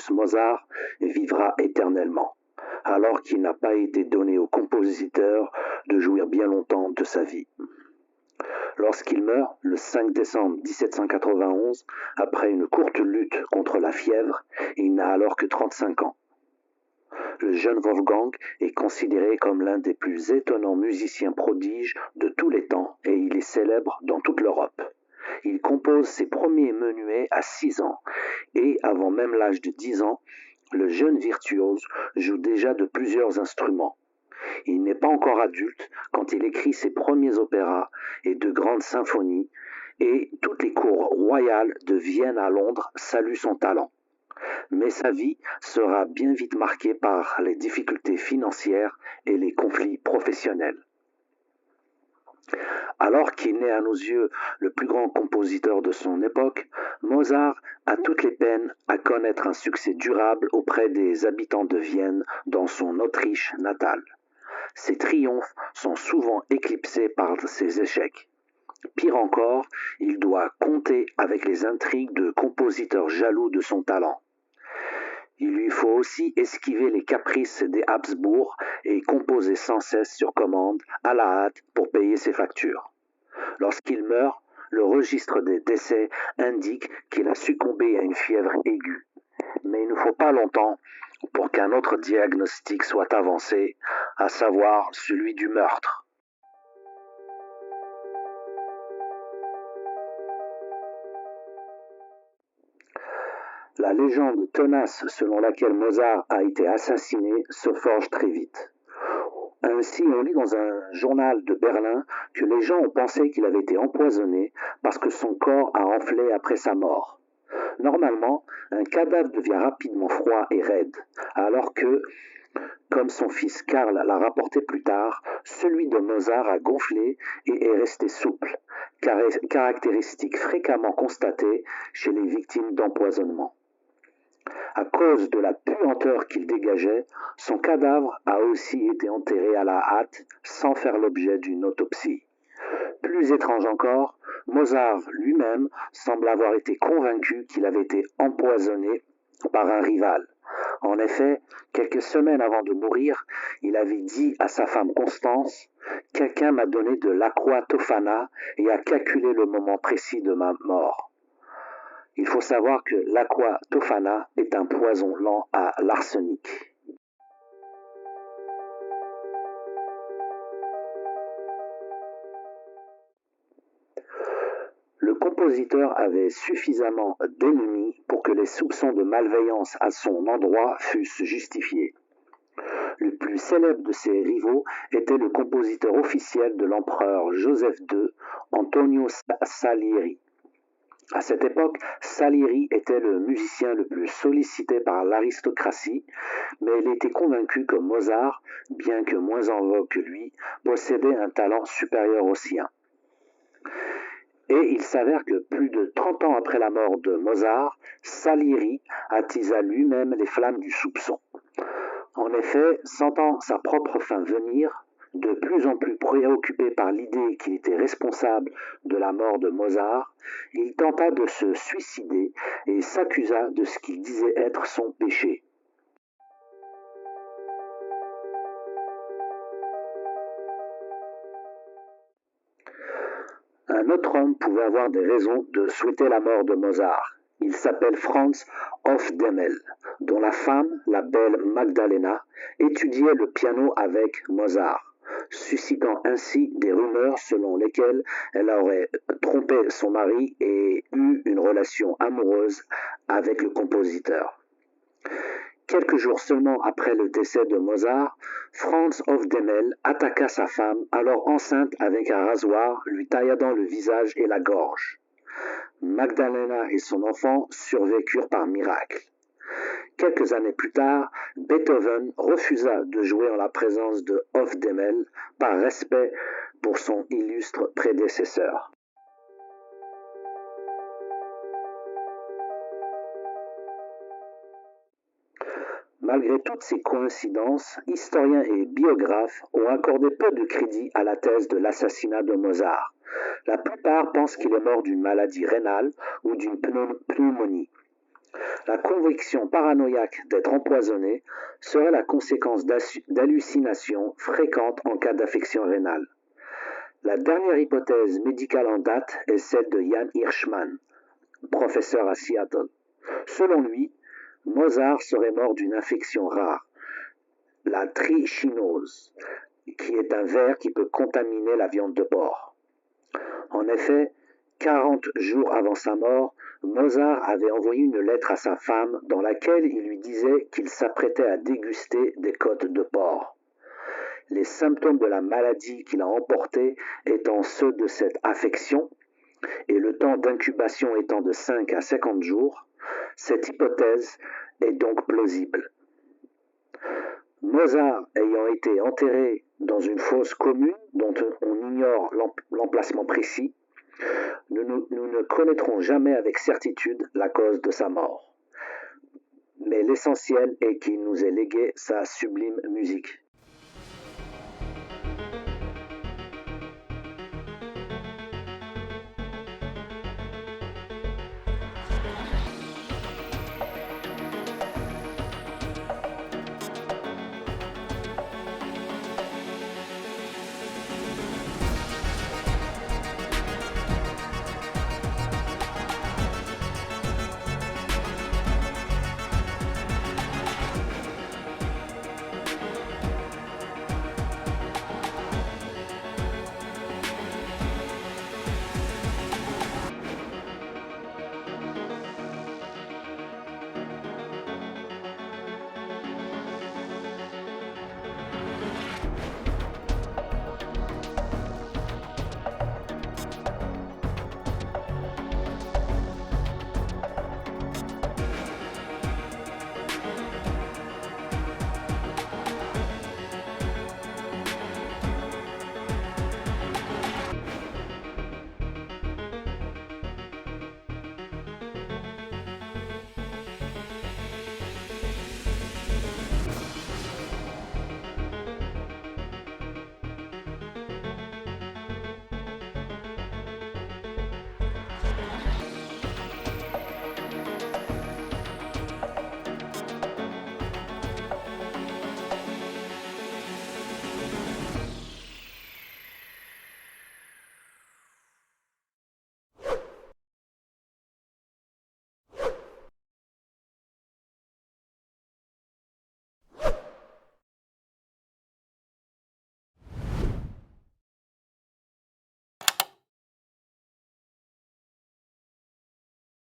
Amadeus Mozart vivra éternellement, alors qu'il n'a pas été donné au compositeur de jouir bien longtemps de sa vie. Lorsqu'il meurt, le 5 décembre 1791, après une courte lutte contre la fièvre, il n'a alors que 35 ans. Le jeune Wolfgang est considéré comme l'un des plus étonnants musiciens prodiges de tous les temps et il est célèbre dans toute l'Europe. Il compose ses premiers menuets à 6 ans et, avant même l'âge de 10 ans, le jeune virtuose joue déjà de plusieurs instruments. Il n'est pas encore adulte quand il écrit ses premiers opéras et de grandes symphonies, et toutes les cours royales de Vienne à Londres saluent son talent. Mais sa vie sera bien vite marquée par les difficultés financières et les conflits professionnels. Alors qu'il n'est à nos yeux le plus grand compositeur de son époque, Mozart a toutes les peines à connaître un succès durable auprès des habitants de Vienne dans son Autriche natale. Ses triomphes sont souvent éclipsés par ses échecs. Pire encore, il doit compter avec les intrigues de compositeurs jaloux de son talent. Il lui faut aussi esquiver les caprices des Habsbourg et composer sans cesse sur commande, à la hâte, pour payer ses factures. Lorsqu'il meurt, le registre des décès indique qu'il a succombé à une fièvre aiguë. Mais il ne faut pas longtemps pour qu'un autre diagnostic soit avancé, à savoir celui du meurtre. La légende tenace selon laquelle Mozart a été assassiné se forge très vite. Ainsi, on lit dans un journal de Berlin que les gens ont pensé qu'il avait été empoisonné parce que son corps a enflé après sa mort. Normalement, un cadavre devient rapidement froid et raide, alors que, comme son fils Karl l'a rapporté plus tard, celui de Mozart a gonflé et est resté souple, caractéristique fréquemment constatée chez les victimes d'empoisonnement. À cause de la puanteur qu'il dégageait, son cadavre a aussi été enterré à la hâte sans faire l'objet d'une autopsie. Plus étrange encore, Mozart lui-même semble avoir été convaincu qu'il avait été empoisonné par un rival. En effet, quelques semaines avant de mourir, il avait dit à sa femme Constance « Quelqu'un m'a donné de l'aqua tofana et a calculé le moment précis de ma mort. » Il faut savoir que l'aqua tofana est un poison lent à l'arsenic. Le compositeur avait suffisamment d'ennemis pour que les soupçons de malveillance à son endroit fussent justifiés. Le plus célèbre de ses rivaux était le compositeur officiel de l'empereur Joseph II, Antonio Salieri. À cette époque, Salieri était le musicien le plus sollicité par l'aristocratie, mais il était convaincu que Mozart, bien que moins en vogue que lui, possédait un talent supérieur au sien. Et il s'avère que plus de 30 ans après la mort de Mozart, Salieri attisa lui-même les flammes du soupçon. En effet, sentant sa propre fin venir, de plus en plus préoccupé par l'idée qu'il était responsable de la mort de Mozart, il tenta de se suicider et s'accusa de ce qu'il disait être son péché. Un autre homme pouvait avoir des raisons de souhaiter la mort de Mozart. Il s'appelle Franz Hofdemmel, dont la femme, la belle Magdalena, étudiait le piano avec Mozart, suscitant ainsi des rumeurs selon lesquelles elle aurait trompé son mari et eu une relation amoureuse avec le compositeur. Quelques jours seulement après le décès de Mozart, Franz Hofdemmel attaqua sa femme, alors enceinte, avec un rasoir, lui tailladant le visage et la gorge. Magdalena et son enfant survécurent par miracle. Quelques années plus tard, Beethoven refusa de jouer en la présence de Hofdemmel par respect pour son illustre prédécesseur. Malgré toutes ces coïncidences, historiens et biographes ont accordé peu de crédit à la thèse de l'assassinat de Mozart. La plupart pensent qu'il est mort d'une maladie rénale ou d'une pneumonie. La conviction paranoïaque d'être empoisonné serait la conséquence d'hallucinations fréquentes en cas d'affection rénale. La dernière hypothèse médicale en date est celle de Jan Hirschman, professeur à Seattle. Selon lui, Mozart serait mort d'une infection rare, la trichinose, qui est un ver qui peut contaminer la viande de porc. En effet, 40 jours avant sa mort, Mozart avait envoyé une lettre à sa femme dans laquelle il lui disait qu'il s'apprêtait à déguster des côtes de porc. Les symptômes de la maladie qu'il a emportée étant ceux de cette affection, et le temps d'incubation étant de 5 à 50 jours, cette hypothèse est donc plausible. Mozart ayant été enterré dans une fosse commune dont on ignore l'emplacement précis, nous ne connaîtrons jamais avec certitude la cause de sa mort. Mais l'essentiel est qu'il nous ait légué sa sublime musique.